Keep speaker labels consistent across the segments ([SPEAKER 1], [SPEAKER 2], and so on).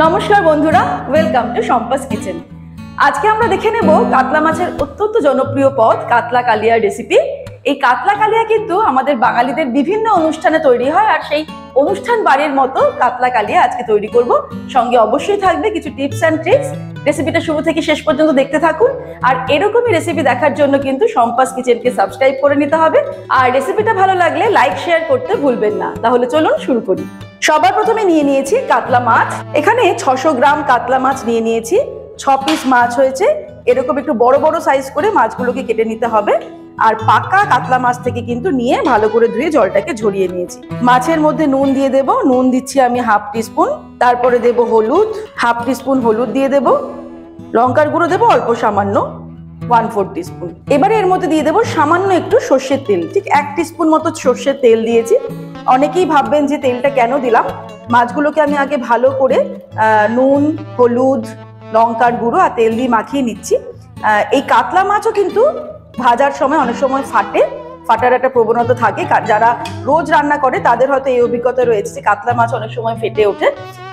[SPEAKER 1] নমস্কার বন্ধুরা, welcome to সম্পাস kitchen. আজকে আমরা দেখে নেব কাতলা মাছের অত্যন্ত জনপ্রিয় পদ কাতলা কালিয়ার রেসিপি। এই কাতলা কালিয়া কিন্তু আমাদের বাঙালিদের বিভিন্ন অনুষ্ঠানে তৈরি হয়, আর সেই অনুষ্ঠান বাড়ির মতো কাতলা কালিয়া আজকে তৈরি করব। সঙ্গে অবশ্যই থাকবে কিছু টিপস অ্যান্ড ট্রিক্স। রেসিপিটা শুরু থেকে শেষ পর্যন্ত দেখতে থাকুন। আর এরকমই রেসিপি দেখার জন্য কিন্তু সম্পাস কিচেনকে সাবস্ক্রাইব করে নিতে হবে। আর রেসিপিটা ভালো লাগলে লাইক শেয়ার করতে ভুলবেন না। তাহলে চলুন শুরু করি। সবার প্রথমে নিয়ে নিয়েছি কাতলা মাছ। এখানে 600 গ্রাম কাতলা মাছ নিয়ে নিয়েছি। 6 পিস মাছ হয়েছে। এরকম একটু বড় বড় সাইজ করে মাছগুলোকে কেটে নিতে হবে। আর পাকা কাতলা মাছ থেকে কিন্তু নিয়ে ভালো করে ধুয়ে জলটাকে ঝরিয়ে নিয়েছি। মাছের মধ্যে নুন দিয়ে দেব। নুন দিচ্ছি আমি হাফ টিস্পুন। তারপরে দেব হলুদ, হাফ টিস্পুন হলুদ দিয়ে দেব। লঙ্কার গুঁড়ো দেব অল্প সামান্য, 1/4 টিস্পুন। এবারে এর মধ্যে দিয়ে দেব সামান্য একটু সর্ষের তেল, ঠিক 1 টিস্পুন মতো সর্ষের তেল দিয়েছি। অনেকেই ভাববেন যে তেলটা কেন দিলাম। মাছগুলোকে আমি আগে ভালো করে নুন, হলুদ, লঙ্কার গুঁড়ো আর তেল দিয়ে মাখিয়ে নিচ্ছি। এই কাতলা মাছও কিন্তু ভাজার সময় অনেক সময় ফাটার একটা প্রবণতা থাকে। যারা রোজ রান্না করে তাদের হয়তো এই অভিজ্ঞতা রয়েছে যে কাতলা মাছ অনেক সময় ফেটে ওঠে।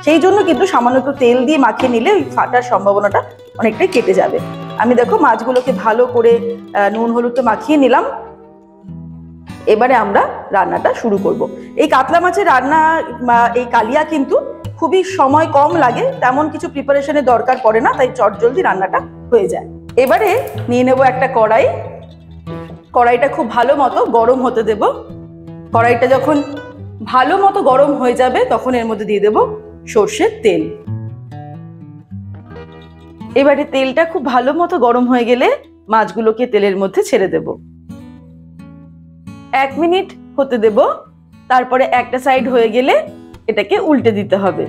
[SPEAKER 1] সেই জন্য কিন্তু সামান্য একটু তেল দিয়ে মাখিয়ে নিলে ওই ফাটার সম্ভাবনাটা অনেকটাই কেটে যাবে। আমি দেখো মাছগুলোকে ভালো করে নুন হলুদটা মাখিয়ে নিলাম। এবারে আমরা রান্নাটা শুরু করব। এই কাতলা মাছের রান্না, এই কালিয়া কিন্তু খুবই সময় কম লাগে, তেমন কিছু প্রিপারেশনের দরকার পড়ে না, তাই চটজলদি রান্নাটা হয়ে যায়। এবারে নিয়ে নেব একটা কড়াই। কড়াইটা খুব ভালো মতো গরম হতে দেব। কড়াইটা যখন ভালো মতো গরম হয়ে যাবে তখন এর মধ্যে দিয়ে দেব সর্ষের তেল। এবারে তেলটা খুব ভালো মতো গরম হয়ে গেলে মাছগুলোকে তেলের মধ্যে ছেড়ে দেব। 1 মিনিট হতে দেব। তারপরে একটা সাইড হয়ে গেলে এটাকে উল্টে দিতে হবে।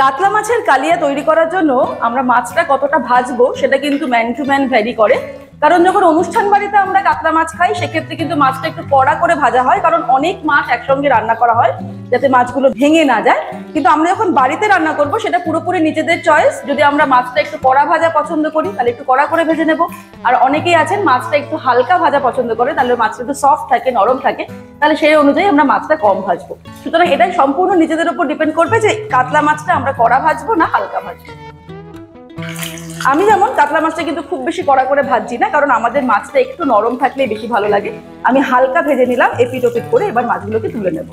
[SPEAKER 1] কাতলা মাছের কালিয়া তৈরি করার জন্য আমরা মাছটা কতটা ভাজবো সেটা কিন্তু ম্যান টু ম্যান ভ্যারি করে। কারণ যখন অনুষ্ঠান বাড়িতে আমরা কাতলা মাছ খাই সেক্ষেত্রে কিন্তু মাছটা একটু কড়া করে ভাজা হয়, কারণ অনেক মাছ একসঙ্গে রান্না করা হয় যাতে মাছগুলো ভেঙে না যায়। কিন্তু আমরা যখন বাড়িতে রান্না করব সেটা পুরোপুরি নিজেদের চয়েস। যদি আমরা মাছটা একটু কড়া ভাজা পছন্দ করি তাহলে একটু কড়া করে ভেজে নেব। আর অনেকেই আছেন মাছটা একটু হালকা ভাজা পছন্দ করে, তাহলে মাছটা একটু সফট থাকে, নরম থাকে, তাহলে সেই অনুযায়ী আমরা মাছটা কম ভাজবো। সুতরাং এটাই সম্পূর্ণ নিজেদের উপর ডিপেন্ড করবে যে কাতলা মাছটা আমরা কড়া ভাজবো না হালকা ভাজবো। আমি যেমন কাতলা মাছটা কিন্তু খুব বেশি কড়া করে ভাজছি না, কারণ আমাদের মাছটা একটু নরম থাকলেই বেশি ভালো লাগে। আমি হালকা ভেজে নিলাম এপিট ওপিট করে। এবার মাছগুলোকে তুলে নেব।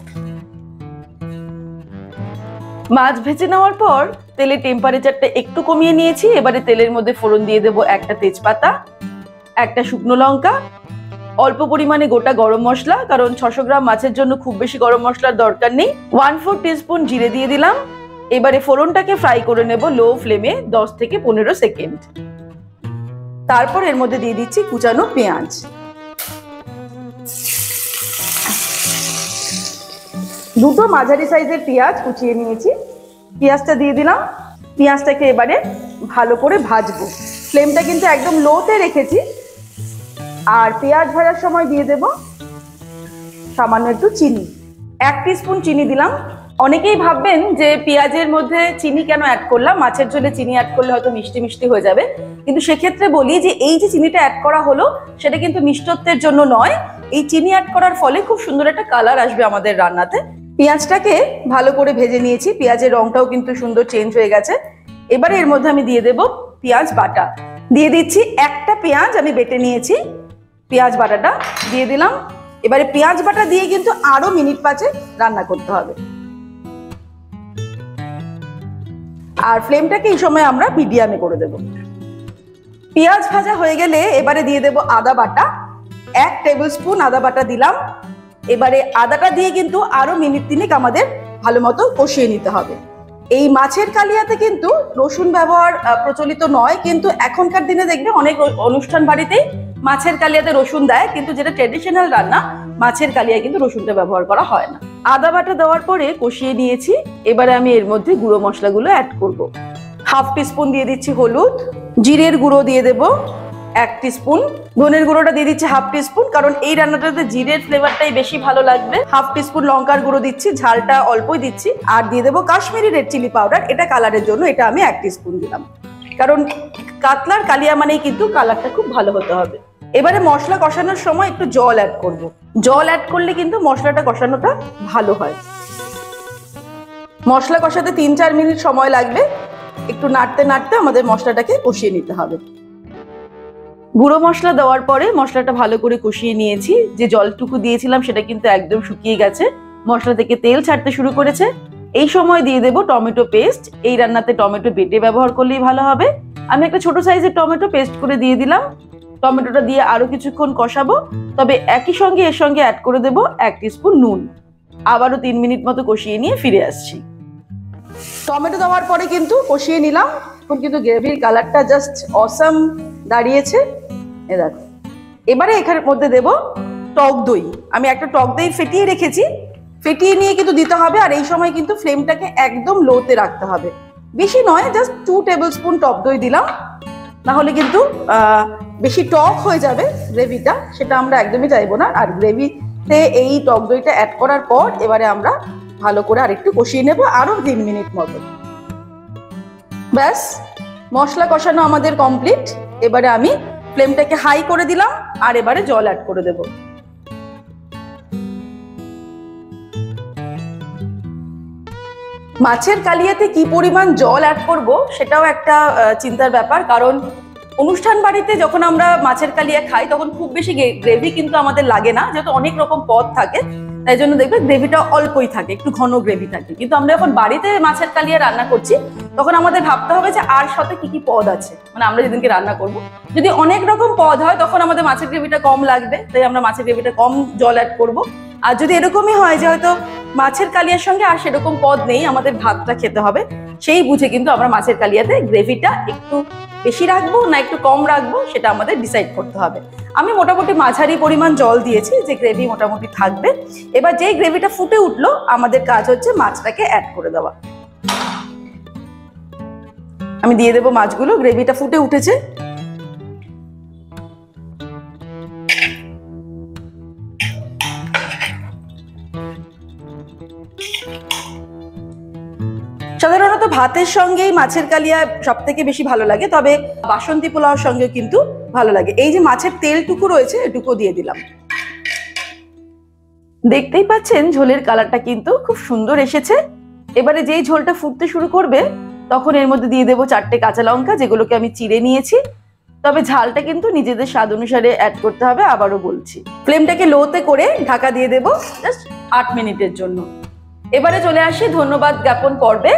[SPEAKER 1] মাছ ভেজে নেওয়ার পর তেলের টেম্পারেচারটা একটু কমিয়ে নিয়েছি। এবারে তেলের মধ্যে ফোড়ন দিয়ে দেবো একটা তেজপাতা, একটা শুকনো লঙ্কা, অল্প পরিমাণে গোটা গরম মশলা, কারণ 600 গ্রাম মাছের জন্য খুব বেশি গরম মশলার দরকার নেই। 1/4 টিস্পুন জিরে দিয়ে দিলাম। এবারে ফোড়নটাকে ফ্রাই করে নেব লো ফ্লেমে 10 থেকে 15 সেকেন্ড। তারপর এর মধ্যে দিয়ে দিচ্ছি কুচানো পেঁয়াজ। দুটো মাঝারি সাইজের পেঁয়াজ কুচিয়ে নিয়েছি। পেঁয়াজটা দিয়ে দিলাম। পেঁয়াজটাকে এবারে ভালো করে ভাজবো। ফ্লেমটা কিন্তু একদম লোতে রেখেছি। আর পেঁয়াজ ভাজার সময় দিয়ে দেব সামান্য একটু চিনি, 1 টিস্পুন চিনি দিলাম। অনেকেই ভাববেন যে পেঁয়াজের মধ্যে চিনি কেন অ্যাড করলাম, মাছের ঝোলে চিনি অ্যাড করলে হয়তো মিষ্টি মিষ্টি হয়ে যাবে। কিন্তু সেক্ষেত্রে বলি যে এই যে চিনিটা অ্যাড করা হলো সেটা কিন্তু মিষ্টত্বের জন্য নয়। এই চিনি অ্যাড করার ফলে খুব সুন্দর একটা কালার আসবে আমাদের রান্নাতে। পেঁয়াজটাকে ভালো করে ভেজে নিয়েছি। পেঁয়াজের রংটাও কিন্তু সুন্দর চেঞ্জ হয়ে গেছে। এবারে এর মধ্যে আমি দিয়ে দেব পেঁয়াজ বাটা। দিয়ে দিচ্ছি একটা পেঁয়াজ আমি বেটে নিয়েছি। পেঁয়াজ বাটাটা দিয়ে দিলাম। এবারে পেঁয়াজ বাটা দিয়ে কিন্তু আরো মিনিট 5 রান্না করতে হবে। আর ফ্লেমটাকে এই সময় আমরা মিডিয়ামে করে দেব। পেঁয়াজ ভাজা হয়ে গেলে এবারে দিয়ে দেব আদা বাটা। 1 টেবিল স্পুন আদা বাটা দিলাম। এবারে আদাটা দিয়ে কিন্তু আরো মিনিট 3 আমাদের ভালো মতো কষিয়ে নিতে হবে। এই মাছের কালিয়াতে কিন্তু রসুন ব্যবহার প্রচলিত নয়, কিন্তু এখনকার দিনে দেখবে অনেক অনুষ্ঠান বাড়িতেই মাছের কালিয়াতে রসুন দেয়, কিন্তু যেটা ট্রেডিশনাল রান্না মাছের কালিয়া কিন্তু রসুনটা ব্যবহার করা হয় না। আদা বাটা দেওয়ার পরে কষিয়ে নিয়েছি। এবারে আমি এর মধ্যে গুঁড়ো মশলাগুলো অ্যাড করব। হাফ টিস্পুন দিয়ে দিচ্ছি হলুদ, জিরের গুঁড়ো দিয়ে দেব 1 টিস্পুন, ধনের গুঁড়োটা দিয়ে দিচ্ছি হাফ টিস্পুন, কারণ এই রান্নাটাতে জিরের ফ্লেভারটাই বেশি ভালো লাগবে। হাফ টিস্পুন লঙ্কার গুঁড়ো দিচ্ছি, ঝালটা অল্পই দিচ্ছি। আর দিয়ে দেবো কাশ্মীরি রেড চিলি পাউডার, এটা কালারের জন্য, এটা আমি 1 টিস্পুন দিলাম, কারণ কাতলার কালিয়া মানেই কিন্তু কালারটা খুব ভালো হতে হবে। এবারে মশলা কষানোর সময় একটু জল অ্যাড করব। জল অ্যাড করলে কিন্তু মশলাটা কষানোটা ভালো হয়। মশলা কষাতে 3-4 মিনিট সময় লাগবে। একটু নাড়তে নাড়তে আমাদের মশলাটাকে কষিয়ে নিতে হবে। গুঁড়ো মশলা দেওয়ার পরে মশলাটা ভালো করে কষিয়ে নিয়েছি। যে জলটুকু দিয়েছিলাম সেটা কিন্তু একদম শুকিয়ে গেছে, মশলা থেকে তেল ছাড়তে শুরু করেছে। এই সময় দিয়ে দেব টমেটো পেস্ট। এই রান্নাতে টমেটো বেটে ব্যবহার করলেই ভালো হবে। আমি একটা ছোট সাইজের টমেটো পেস্ট করে দিয়ে দিলাম। টমেটোটা দিয়ে আরো কিছুক্ষণ কষাবো, তবে একই সঙ্গে এর সঙ্গে অ্যাড করে দেব 1 টিস্পুন নুন। আবারও 3 মিনিট মতো কষিয়ে নিয়ে ফিরে আসছি। টমেটো দেওয়ার পরে কিন্তু কষিয়ে নিলাম। এখন কিন্তু গ্রেভির কালারটা জাস্ট অসাম দাঁড়িয়েছে, এ দেখো। এবারে এখানের মধ্যে দেব টক দই। আমি একটা টক দই ফেটিয়ে রেখেছি, ফেটিয়ে নিয়ে কিন্তু দিতে হবে। আর এই সময় কিন্তু ফ্লেমটাকে একদম লোতে রাখতে হবে, বেশি নয়, জাস্ট 2 টেবিল স্পুন টক দই দিলাম। না হলে কিন্তু বেশি টক হয়ে যাবে গ্রেভিটা, সেটা আমরা একদমই চাইবো না। আর গ্রেভিতে এই টক দইটা অ্যাড করার পর এবারে আমরা ভালো করে আরেকটু কষিয়ে নেব, আরো 3 মিনিট মতো। ব্যাস, মশলা কষানো আমাদের কমপ্লিট। এবারে আমি ফ্লেমটাকে হাই করে দিলাম আর এবারে জল অ্যাড করে দেব। মাছের কালিয়াতে কি পরিমাণ জল অ্যাড করব সেটাও একটা চিন্তার ব্যাপার, কারণ অনুষ্ঠান বাড়িতে যখন আমরা মাছের কালিয়া খাই তখন খুব বেশি গ্রেভি কিন্তু আমাদের লাগে না, যেহেতু অনেক রকম পদ থাকে। তাই জন্য দেখবে গ্রেভিটা অল্পই থাকে, একটু ঘন গ্রেভি থাকে। কিন্তু আমরা যখন বাড়িতে মাছের কালিয়া রান্না করছি তখন আমাদের ভাবতে হবে যে আর সাথে কি কি পদ আছে, মানে আমরা যেদিনকে রান্না করব যদি অনেক রকম পদ হয় তখন আমাদের মাছের গ্রেভিটা কম লাগবে, তাই আমরা মাছের গ্রেভিটা কম জল অ্যাড করব। আর যদি এরকমই হয় যে হয়তো মাছের কালিয়ার সঙ্গে আর সেরকম পদ নেই, আমাদের ভাতটা খেতে হবে, সেই বুঝে কিন্তু আমরা মাছের কালিয়াতে গ্রেভিটা একটু বেশি রাখবো না একটু কম রাখবো সেটা আমাদের ডিসাইড করতে হবে। আমি মোটামুটি মাঝারি পরিমাণ জল দিয়েছি, যে গ্রেভি মোটামুটি থাকবে। এবার যেই গ্রেভিটা ফুটে উঠলো আমাদের কাজ হচ্ছে মাছটাকে অ্যাড করে দেওয়া। আমি দিয়ে দেবো মাছগুলো। গ্রেভিটা ফুটে উঠেছে। সাধারণত ভাতের সঙ্গেই মাছের কালিয়া সব থেকে বেশি ভালো লাগে, তবে বাসন্তী পোলাওর সঙ্গে কিন্তু ভালো লাগে। এই যে মাছের তেলটুকু রয়েছে এটুকু দিয়ে দিলাম। দেখতেই পাচ্ছেন ঝোলের কালারটা কিন্তু খুব সুন্দর এসেছে। এবারে যেই ঝোলটা ফুটতে শুরু করবে তখন এর মধ্যে দিয়ে দেবো 4টে কাঁচা লঙ্কা, যেগুলোকে আমি চিড়ে নিয়েছি। তবে ঝালটা কিন্তু নিজেদের স্বাদ অনুসারে অ্যাড করতে হবে। আবারও বলছি, ফ্লেমটাকে লোতে করে ঢাকা দিয়ে দেবো জাস্ট 8 মিনিটের জন্য। এবারে চলে আসি ধন্যবাদ জ্ঞাপন পর্বে।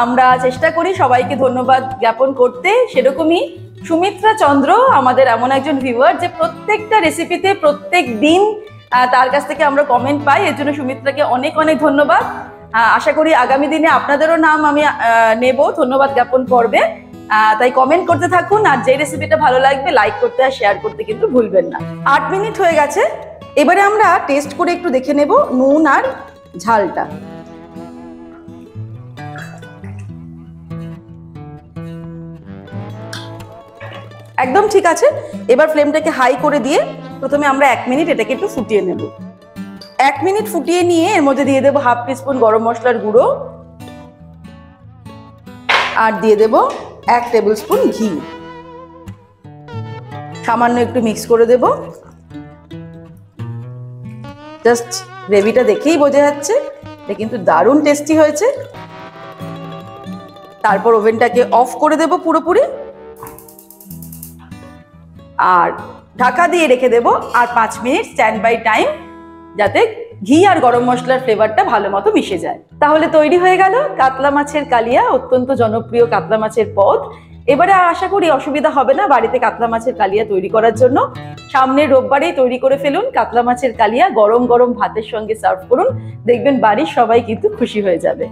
[SPEAKER 1] আমরা চেষ্টা করি সবাইকে ধন্যবাদ জ্ঞাপন করতে। সেরকমই সুমিত্রা চন্দ্র আমাদের এমন একজন ভিউয়ার যে প্রত্যেকটা রেসিপিতে প্রত্যেক দিন তার কাছ থেকে আমরা কমেন্ট পাই। এর জন্য সুমিত্রাকে অনেক অনেক ধন্যবাদ। আশা করি আগামী দিনে আপনাদেরও নাম আমি নেব ধন্যবাদ জ্ঞাপন পর্বে। তাই কমেন্ট করতে থাকুন, আর যে রেসিপিটা ভালো লাগবে লাইক করতে আর শেয়ার করতে কিন্তু ভুলবেন না। 8 মিনিট হয়ে গেছে। এবারে আমরা টেস্ট করে একটু দেখে নেব নুন আর ঝালটা। একদম ঠিক আছে। এবার ফ্লেমটাকে হাই করে দিয়ে প্রথমে আমরা 1 মিনিট এটাকে একটু ফুটিয়ে নেব। 1 মিনিট ফুটিয়ে নিয়ে এর মধ্যে দিয়ে দেবো 1/2 টিস্পুন গরম মশলার গুঁড়ো আর দিয়ে দেব 1 টেবিল স্পুন ঘি। সামান্য একটু মিক্স করে দেব। জাস্ট গ্রেভিটা দেখেই বোঝা যাচ্ছে এটা কিন্তু দারুণ টেস্টি হয়েছে। তারপর ওভেনটাকে অফ করে দেব পুরোপুরি আর ঢাকা দিয়ে রেখে দেব আর 5 মিনিট স্ট্যান্ড বাই টাইম, যাতে ঘি আর গরম মশলার ফ্লেভারটা ভালো মতো মিশে যায়। তাহলে তৈরি হয়ে গেল কাতলা মাছের কালিয়া, অত্যন্ত জনপ্রিয় কাতলা মাছের পদ। এবারে আশা করি অসুবিধা হবে না বাড়িতে কাতলা মাছের কালিয়া তৈরি করার জন্য। সামনের রোববারেই তৈরি করে ফেলুন কাতলা মাছের কালিয়া, গরম গরম ভাতের সঙ্গে সার্ভ করুন, দেখবেন বাড়ির সবাই কিন্তু খুশি হয়ে যাবে।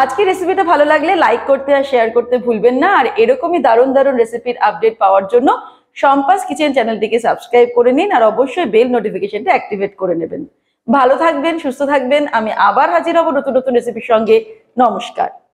[SPEAKER 1] আজকের রেসিপিটা ভালো লাগলে লাইক করতে আর শেয়ার করতে ভুলবেন না। আর এরকমই দারুণ দারুণ রেসিপির আপডেট পাওয়ার জন্য সম্পাস কিচেন চ্যানেলটিকে সাবস্ক্রাইব করে নিন আর অবশ্যই বেল নোটিফিকেশনটা অ্যাক্টিভেট করে নেবেন। ভালো থাকবেন, সুস্থ থাকবেন। আমি আবার হাজির হব নতুন নতুন রেসিপির সঙ্গে। নমস্কার।